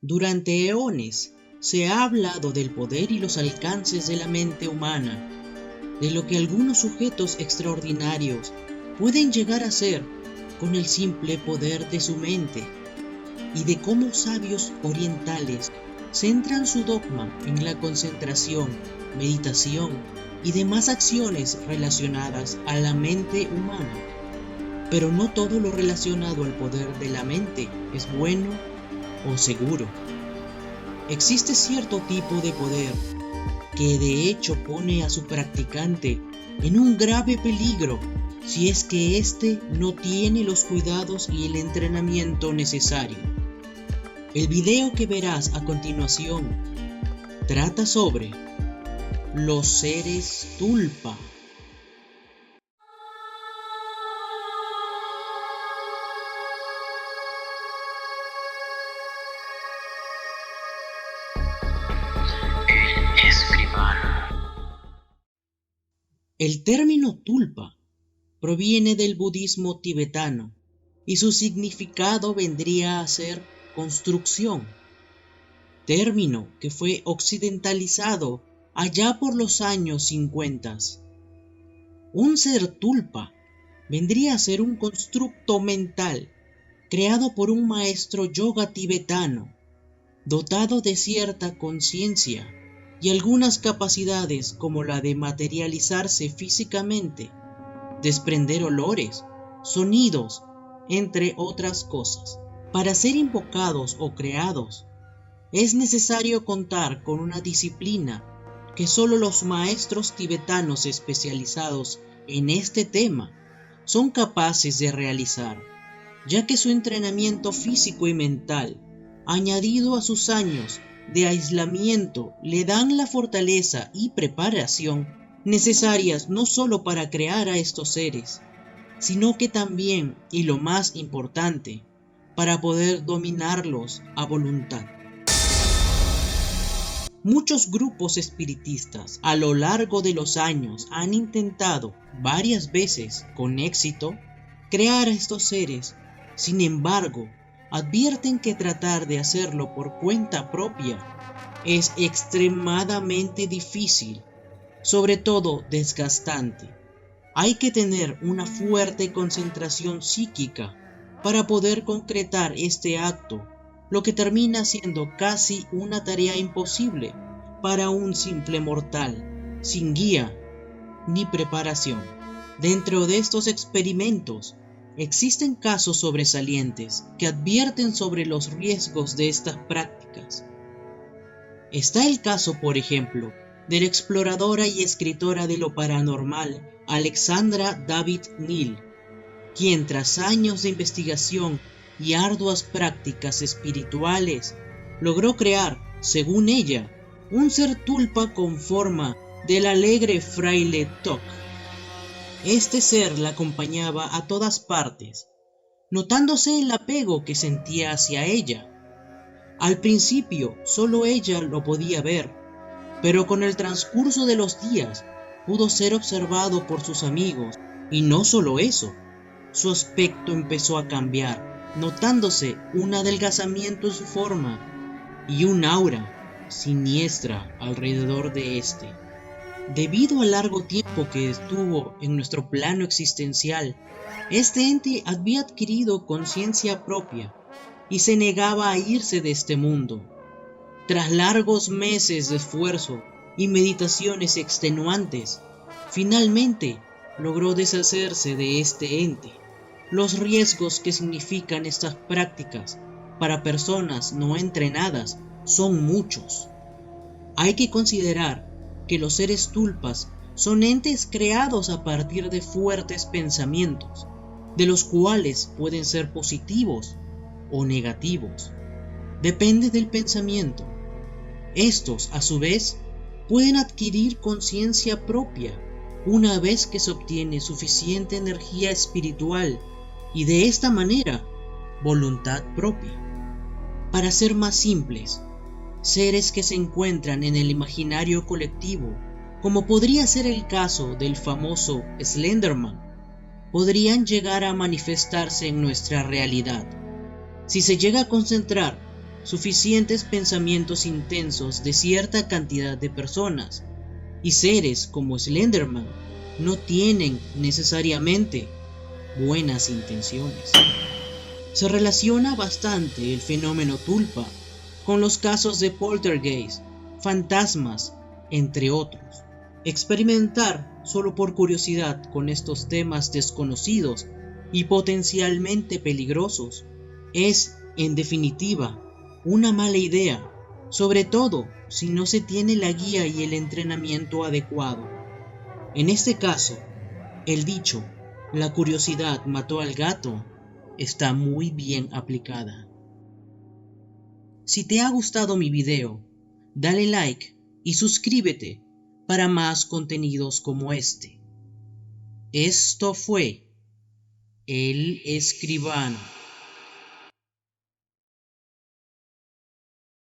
Durante eones se ha hablado del poder y los alcances de la mente humana, de lo que algunos sujetos extraordinarios pueden llegar a ser con el simple poder de su mente, y de cómo sabios orientales centran su dogma en la concentración, meditación y demás acciones relacionadas a la mente humana. Pero no todo lo relacionado al poder de la mente es bueno o seguro. Existe cierto tipo de poder que de hecho pone a su practicante en un grave peligro si es que éste no tiene los cuidados y el entrenamiento necesario. El video que verás a continuación trata sobre los seres tulpa. El escribano. El término tulpa proviene del budismo tibetano y su significado vendría a ser construcción, término que fue occidentalizado allá por los años 50. Un ser tulpa vendría a ser un constructo mental creado por un maestro yoga tibetano, dotado de cierta conciencia y algunas capacidades como la de materializarse físicamente, desprender olores, sonidos, entre otras cosas. Para ser invocados o creados, es necesario contar con una disciplina que solo los maestros tibetanos especializados en este tema son capaces de realizar, ya que su entrenamiento físico y mental, añadido a sus años de aislamiento, le dan la fortaleza y preparación necesarias no solo para crear a estos seres, sino que también, y lo más importante, para poder dominarlos a voluntad. Muchos grupos espiritistas a lo largo de los años han intentado varias veces, con éxito, crear a estos seres. Sin embargo, advierten que tratar de hacerlo por cuenta propia es extremadamente difícil, sobre todo desgastante. Hay que tener una fuerte concentración psíquica para poder concretar este acto, lo que termina siendo casi una tarea imposible para un simple mortal, sin guía ni preparación. Dentro de estos experimentos, existen casos sobresalientes que advierten sobre los riesgos de estas prácticas. Está el caso, por ejemplo, de la exploradora y escritora de lo paranormal Alexandra David Neal, quien tras años de investigación y arduas prácticas espirituales, logró crear, según ella, un ser tulpa con forma del alegre fraile Tok. Este ser la acompañaba a todas partes, notándose el apego que sentía hacia ella. Al principio solo ella lo podía ver, pero con el transcurso de los días pudo ser observado por sus amigos, y no solo eso, su aspecto empezó a cambiar, notándose un adelgazamiento en su forma y un aura siniestra alrededor de este. Debido al largo tiempo que estuvo en nuestro plano existencial, este ente había adquirido conciencia propia y se negaba a irse de este mundo. Tras largos meses de esfuerzo y meditaciones extenuantes, finalmente logró deshacerse de este ente. Los riesgos que significan estas prácticas para personas no entrenadas son muchos. Hay que considerar que los seres tulpas son entes creados a partir de fuertes pensamientos, de los cuales pueden ser positivos o negativos. Depende del pensamiento. Estos, a su vez, pueden adquirir conciencia propia una vez que se obtiene suficiente energía espiritual y de esta manera, voluntad propia. Para ser más simples, seres que se encuentran en el imaginario colectivo, como podría ser el caso del famoso Slenderman, podrían llegar a manifestarse en nuestra realidad. Si se llega a concentrar suficientes pensamientos intensos de cierta cantidad de personas, y seres como Slenderman no tienen necesariamente buenas intenciones. Se relaciona bastante el fenómeno tulpa con los casos de poltergeist, fantasmas, entre otros. Experimentar solo por curiosidad con estos temas desconocidos y potencialmente peligrosos es, en definitiva, una mala idea, sobre todo si no se tiene la guía y el entrenamiento adecuado. En este caso, el dicho, la curiosidad mató al gato, está muy bien aplicada. Si te ha gustado mi video, dale like y suscríbete para más contenidos como este. Esto fue El Escribano.